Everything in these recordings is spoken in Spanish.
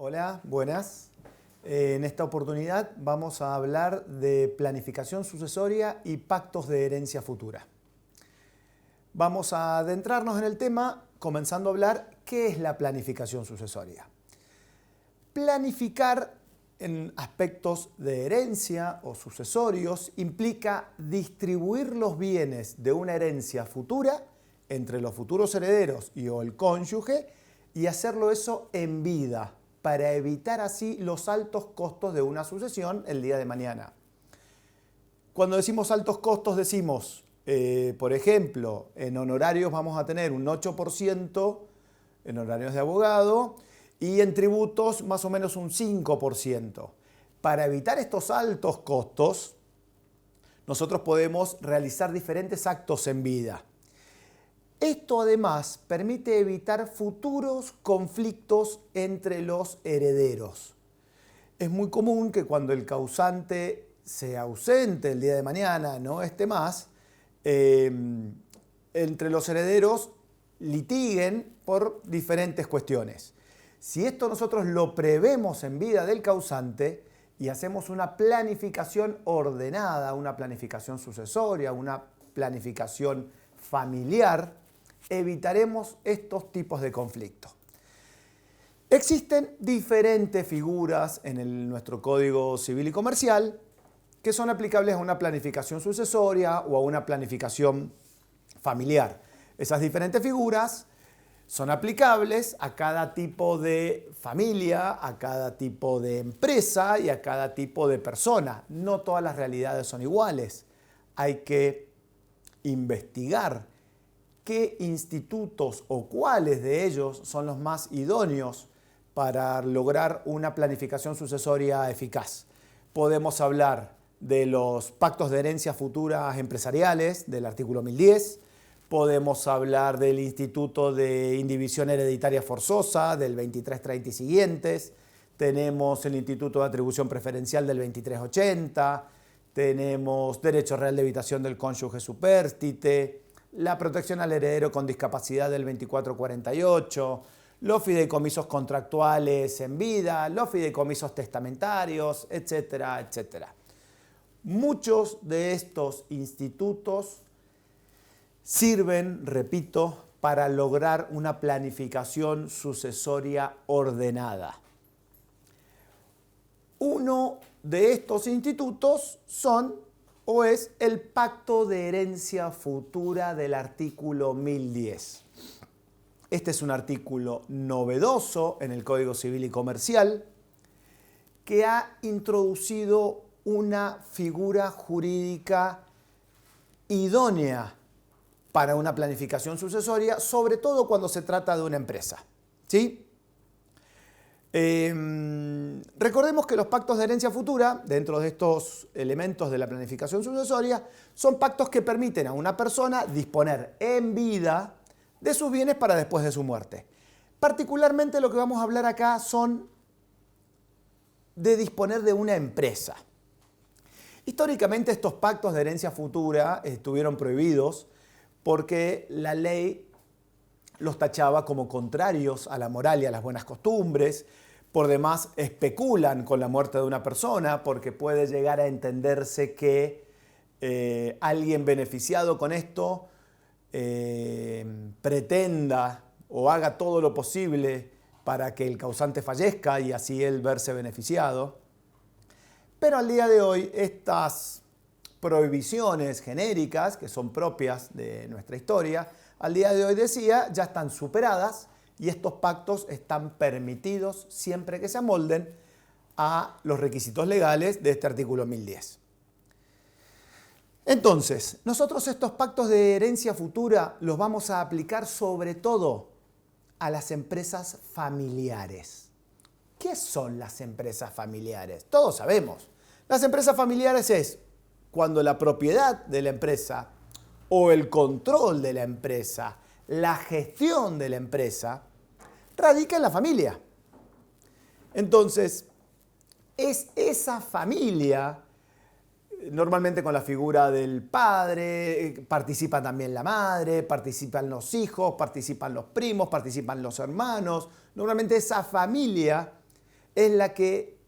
Hola, buenas. En esta oportunidad vamos a hablar de planificación sucesoria y pactos de herencia futura. Vamos a adentrarnos en el tema comenzando a hablar qué es la planificación sucesoria. Planificar en aspectos de herencia o sucesorios implica distribuir los bienes de una herencia futura entre los futuros herederos y o el cónyuge y hacerlo eso en vida, para evitar así los altos costos de una sucesión el día de mañana. Cuando decimos altos costos decimos, por ejemplo, en honorarios vamos a tener un 8% en honorarios de abogado y en tributos más o menos un 5%. Para evitar estos altos costos, nosotros podemos realizar diferentes actos en vida. Esto además permite evitar futuros conflictos entre los herederos. Es muy común que cuando el causante se ausente el día de mañana, no esté más, entre los herederos litiguen por diferentes cuestiones. Si esto nosotros lo prevemos en vida del causante y hacemos una planificación ordenada, una planificación sucesoria, una planificación familiar, evitaremos estos tipos de conflictos. Existen diferentes figuras en nuestro Código Civil y Comercial que son aplicables a una planificación sucesoria o a una planificación familiar. Esas diferentes figuras son aplicables a cada tipo de familia, a cada tipo de empresa y a cada tipo de persona. No todas las realidades son iguales. Hay que investigar qué institutos o cuáles de ellos son los más idóneos para lograr una planificación sucesoria eficaz. Podemos hablar de los pactos de herencia futuras empresariales del artículo 1010, podemos hablar del Instituto de Indivisión Hereditaria Forzosa del 2330 y siguientes, tenemos el Instituto de Atribución Preferencial del 2380, tenemos Derecho Real de Evitación del Cónyuge Supérstite, la protección al heredero con discapacidad del 2448, los fideicomisos contractuales en vida, los fideicomisos testamentarios, etcétera, etcétera. Muchos de estos institutos sirven, repito, para lograr una planificación sucesoria ordenada. Uno de estos institutos es el Pacto de Herencia Futura del artículo 1010. Este es un artículo novedoso en el Código Civil y Comercial que ha introducido una figura jurídica idónea para una planificación sucesoria, sobre todo cuando se trata de una empresa. ¿Sí? Recordemos que los pactos de herencia futura, dentro de estos elementos de la planificación sucesoria, son pactos que permiten a una persona disponer en vida de sus bienes para después de su muerte. Particularmente lo que vamos a hablar acá son de disponer de una empresa. Históricamente estos pactos de herencia futura estuvieron prohibidos porque la ley los tachaba como contrarios a la moral y a las buenas costumbres. Por demás, especulan con la muerte de una persona porque puede llegar a entenderse que alguien beneficiado con esto pretenda o haga todo lo posible para que el causante fallezca y así él verse beneficiado. Pero al día de hoy estas prohibiciones genéricas, que son propias de nuestra historia, al día de hoy decía, ya están superadas y estos pactos están permitidos siempre que se amolden a los requisitos legales de este artículo 1010. Entonces, nosotros estos pactos de herencia futura los vamos a aplicar sobre todo a las empresas familiares. ¿Qué son las empresas familiares? Todos sabemos. Las empresas familiares es cuando la propiedad de la empresa o el control de la empresa, la gestión de la empresa, radica en la familia. Entonces, es esa familia, normalmente con la figura del padre, participa también la madre, participan los hijos, participan los primos, participan los hermanos. Normalmente esa familia es la que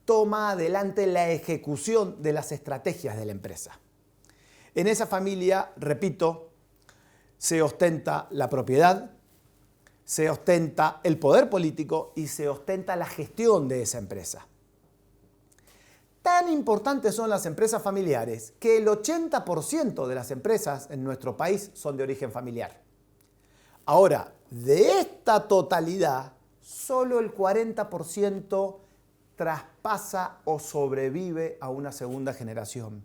toma adelante la ejecución de las estrategias de la empresa. En esa familia, repito, se ostenta la propiedad, se ostenta el poder político y se ostenta la gestión de esa empresa. Tan importantes son las empresas familiares que el 80% de las empresas en nuestro país son de origen familiar. Ahora, de esta totalidad, solo el 40% traspasa o sobrevive a una segunda generación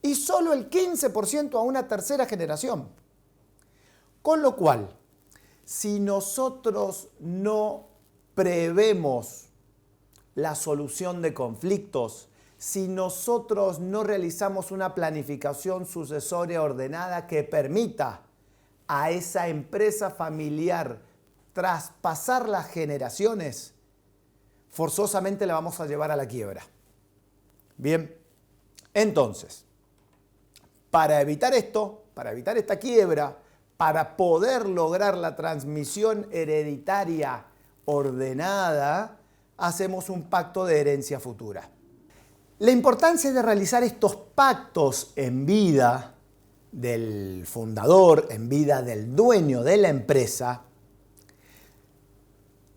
y solo el 15% a una tercera generación. Con lo cual, si nosotros no prevemos la solución de conflictos, si nosotros no realizamos una planificación sucesoria ordenada que permita a esa empresa familiar traspasar las generaciones, forzosamente la vamos a llevar a la quiebra. Bien, entonces, para evitar esto, para evitar esta quiebra, para poder lograr la transmisión hereditaria ordenada, hacemos un pacto de herencia futura. La importancia de realizar estos pactos en vida del fundador, en vida del dueño de la empresa,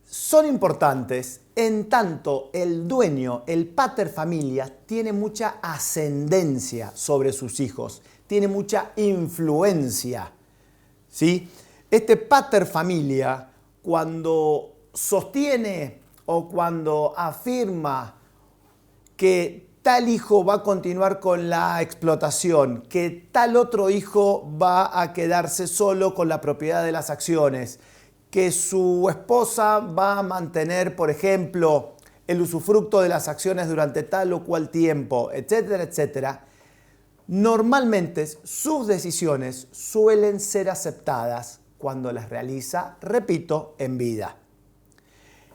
son importantes en tanto el dueño, el pater familias, tiene mucha ascendencia sobre sus hijos, tiene mucha influencia. ¿Sí? Este pater familia, cuando sostiene o cuando afirma que tal hijo va a continuar con la explotación, que tal otro hijo va a quedarse solo con la propiedad de las acciones, que su esposa va a mantener, por ejemplo, el usufructo de las acciones durante tal o cual tiempo, etcétera, etcétera, normalmente sus decisiones suelen ser aceptadas cuando las realiza, repito, en vida.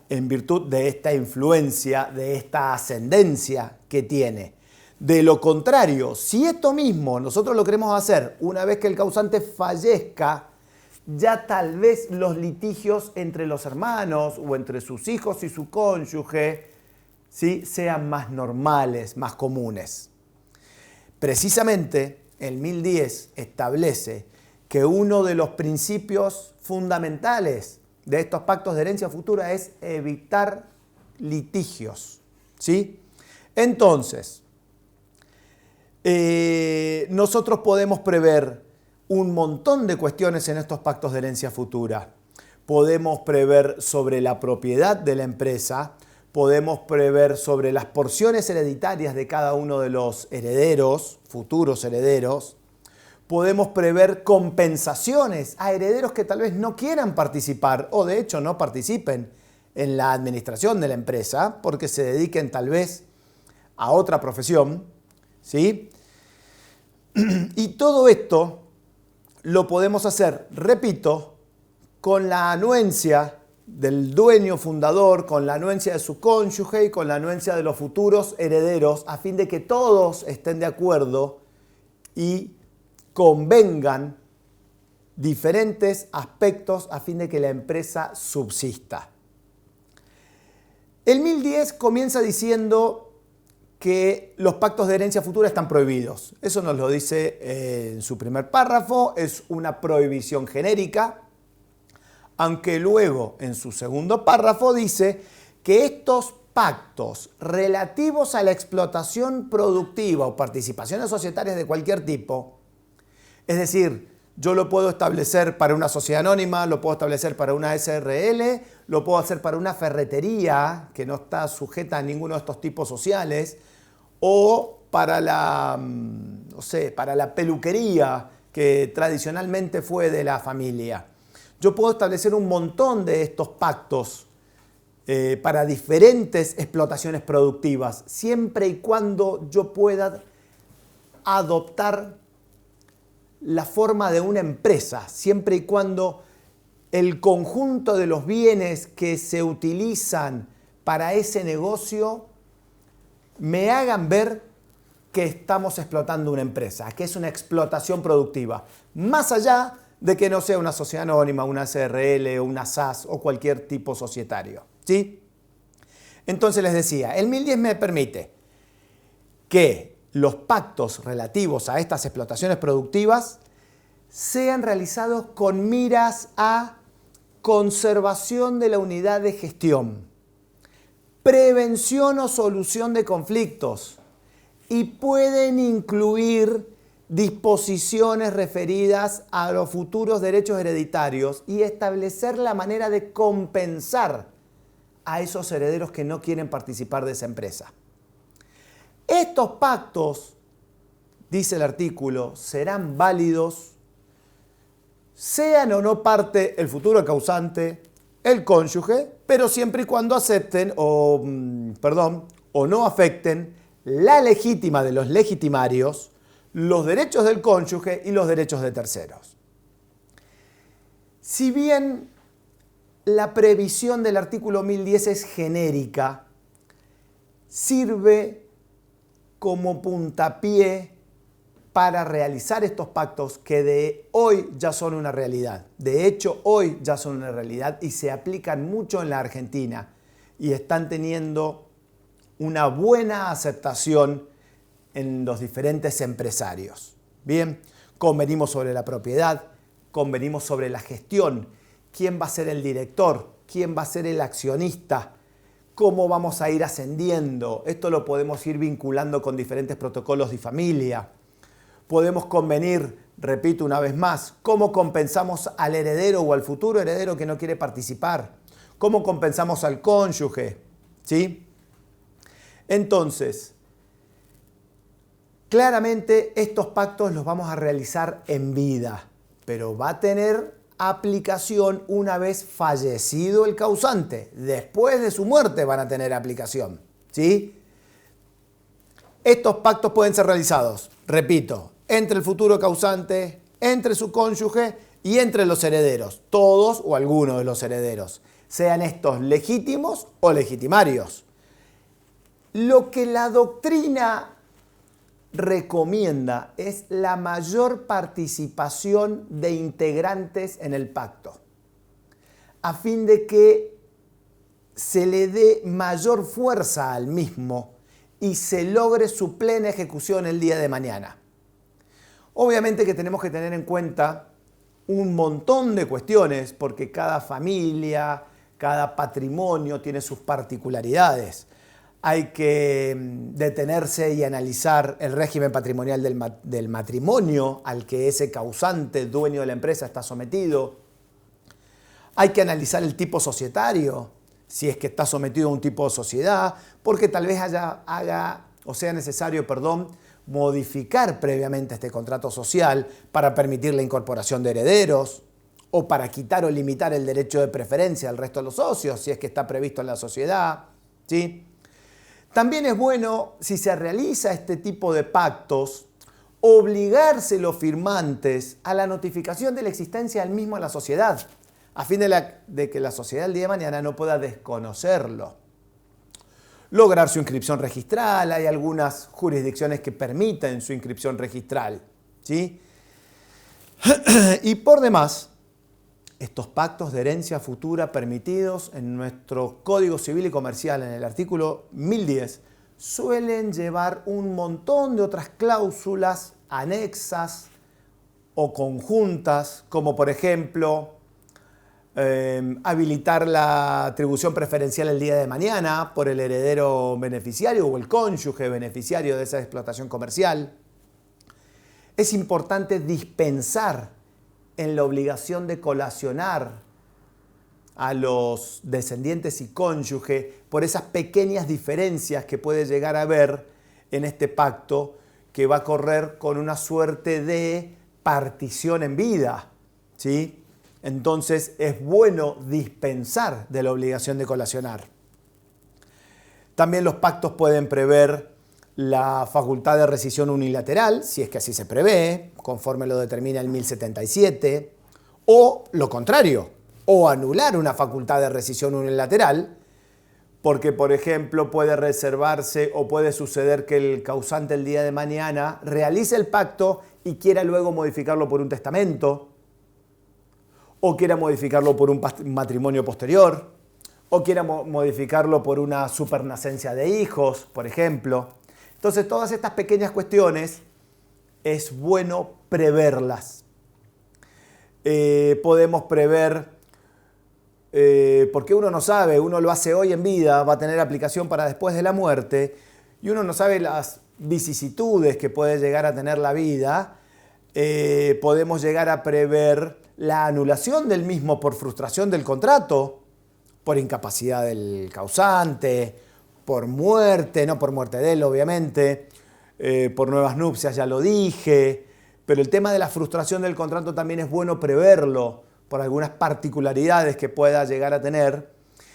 En virtud de esta influencia, de esta ascendencia que tiene. De lo contrario, si esto mismo nosotros lo queremos hacer una vez que el causante fallezca, ya tal vez los litigios entre los hermanos o entre sus hijos y su cónyuge, ¿sí?, sean más normales, más comunes. Precisamente el 1010 establece que uno de los principios fundamentales de estos pactos de herencia futura es evitar litigios, ¿sí? Entonces, nosotros podemos prever un montón de cuestiones en estos pactos de herencia futura. Podemos prever sobre la propiedad de la empresa, podemos prever sobre las porciones hereditarias de cada uno de los herederos, futuros herederos. Podemos prever compensaciones a herederos que tal vez no quieran participar o de hecho no participen en la administración de la empresa porque se dediquen tal vez a otra profesión, ¿sí? Y todo esto lo podemos hacer, repito, con la anuencia del dueño fundador, con la anuencia de su cónyuge y con la anuencia de los futuros herederos, a fin de que todos estén de acuerdo y convengan diferentes aspectos a fin de que la empresa subsista. El 1010 comienza diciendo que los pactos de herencia futura están prohibidos. Eso nos lo dice en su primer párrafo, es una prohibición genérica, aunque luego en su segundo párrafo dice que estos pactos relativos a la explotación productiva o participaciones societarias de cualquier tipo, es decir, yo lo puedo establecer para una sociedad anónima, lo puedo establecer para una SRL, lo puedo hacer para una ferretería que no está sujeta a ninguno de estos tipos sociales, o para para la peluquería que tradicionalmente fue de la familia. Yo puedo establecer un montón de estos pactos para diferentes explotaciones productivas, siempre y cuando yo pueda adoptar la forma de una empresa, siempre y cuando el conjunto de los bienes que se utilizan para ese negocio me hagan ver que estamos explotando una empresa, que es una explotación productiva, más allá de que no sea una sociedad anónima, una SRL, una SAS o cualquier tipo societario, ¿sí? Entonces les decía, el 1010 me permite que los pactos relativos a estas explotaciones productivas sean realizados con miras a conservación de la unidad de gestión, prevención o solución de conflictos y pueden incluir disposiciones referidas a los futuros derechos hereditarios y establecer la manera de compensar a esos herederos que no quieren participar de esa empresa. Estos pactos, dice el artículo, serán válidos sean o no parte el futuro causante, el cónyuge, pero siempre y cuando acepten o no afecten la legítima de los legitimarios, los derechos del cónyuge y los derechos de terceros. Si bien la previsión del artículo 1010 es genérica, sirve como puntapié para realizar estos pactos que de hoy ya son una realidad. De hecho, hoy ya son una realidad y se aplican mucho en la Argentina y están teniendo una buena aceptación en los diferentes empresarios. Bien, convenimos sobre la propiedad, convenimos sobre la gestión, quién va a ser el director, quién va a ser el accionista, cómo vamos a ir ascendiendo. Esto lo podemos ir vinculando con diferentes protocolos de familia. Podemos convenir, repito una vez más, cómo compensamos al heredero o al futuro heredero que no quiere participar, cómo compensamos al cónyuge, ¿sí? Entonces, claramente estos pactos los vamos a realizar en vida, pero va a tener aplicación una vez fallecido el causante. Después de su muerte van a tener aplicación, ¿sí? Estos pactos pueden ser realizados, repito, entre el futuro causante, entre su cónyuge y entre los herederos, todos o algunos de los herederos, sean estos legítimos o legitimarios. Lo que la doctrina recomienda es la mayor participación de integrantes en el pacto, a fin de que se le dé mayor fuerza al mismo y se logre su plena ejecución el día de mañana. Obviamente que tenemos que tener en cuenta un montón de cuestiones porque cada familia, cada patrimonio tiene sus particularidades. Hay que detenerse y analizar el régimen patrimonial del matrimonio al que ese causante, dueño de la empresa, está sometido. Hay que analizar el tipo societario, si es que está sometido a un tipo de sociedad, porque tal vez sea necesario, modificar previamente este contrato social para permitir la incorporación de herederos o para quitar o limitar el derecho de preferencia al resto de los socios, si es que está previsto en la sociedad, ¿sí? También es bueno, si se realiza este tipo de pactos, obligarse los firmantes a la notificación de la existencia del mismo a la sociedad, a fin de que la sociedad el día de mañana no pueda desconocerlo. Lograr su inscripción registral, hay algunas jurisdicciones que permiten su inscripción registral, ¿sí? Y por demás, estos pactos de herencia futura permitidos en nuestro Código Civil y Comercial, en el artículo 1010, suelen llevar un montón de otras cláusulas anexas o conjuntas, como por ejemplo, habilitar la atribución preferencial el día de mañana por el heredero beneficiario o el cónyuge beneficiario de esa explotación comercial. Es importante dispensar en la obligación de colacionar a los descendientes y cónyuge por esas pequeñas diferencias que puede llegar a haber en este pacto que va a correr con una suerte de partición en vida, ¿sí? Entonces es bueno dispensar de la obligación de colacionar. También los pactos pueden prever la facultad de rescisión unilateral, si es que así se prevé, conforme lo determina el 1077, o lo contrario, o anular una facultad de rescisión unilateral, porque, por ejemplo, puede reservarse o puede suceder que el causante el día de mañana realice el pacto y quiera luego modificarlo por un testamento, o quiera modificarlo por un matrimonio posterior, o quiera modificarlo por una supernacencia de hijos, por ejemplo. Entonces, todas estas pequeñas cuestiones es bueno preverlas. Podemos prever, porque uno no sabe, uno lo hace hoy en vida, va a tener aplicación para después de la muerte, y uno no sabe las vicisitudes que puede llegar a tener la vida. Podemos llegar a prever la anulación del mismo por frustración del contrato, por incapacidad del causante, por muerte, no por muerte de él obviamente, por nuevas nupcias ya lo dije, pero el tema de la frustración del contrato también es bueno preverlo por algunas particularidades que pueda llegar a tener.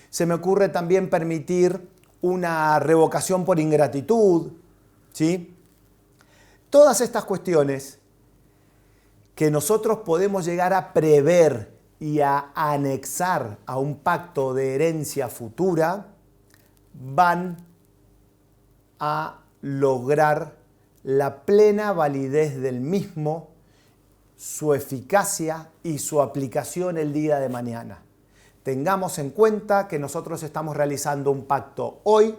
Se me ocurre también permitir una revocación por ingratitud, ¿sí? Todas estas cuestiones que nosotros podemos llegar a prever y a anexar a un pacto de herencia futura, van a lograr la plena validez del mismo, su eficacia y su aplicación el día de mañana. Tengamos en cuenta que nosotros estamos realizando un pacto hoy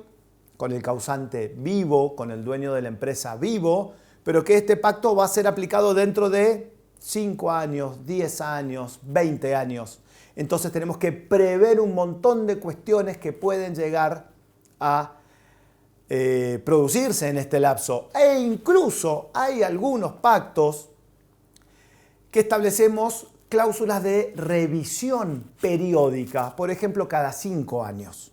con el causante vivo, con el dueño de la empresa vivo, pero que este pacto va a ser aplicado dentro de 5 años, 10 años, 20 años. Entonces tenemos que prever un montón de cuestiones que pueden llegar a producirse en este lapso. E incluso hay algunos pactos que establecemos cláusulas de revisión periódica, por ejemplo, cada 5 años.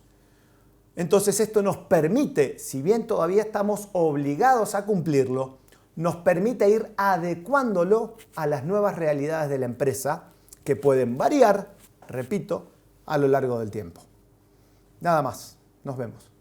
Entonces esto nos permite, si bien todavía estamos obligados a cumplirlo, nos permite ir adecuándolo a las nuevas realidades de la empresa que pueden variar, repito, a lo largo del tiempo. Nada más. Nos vemos.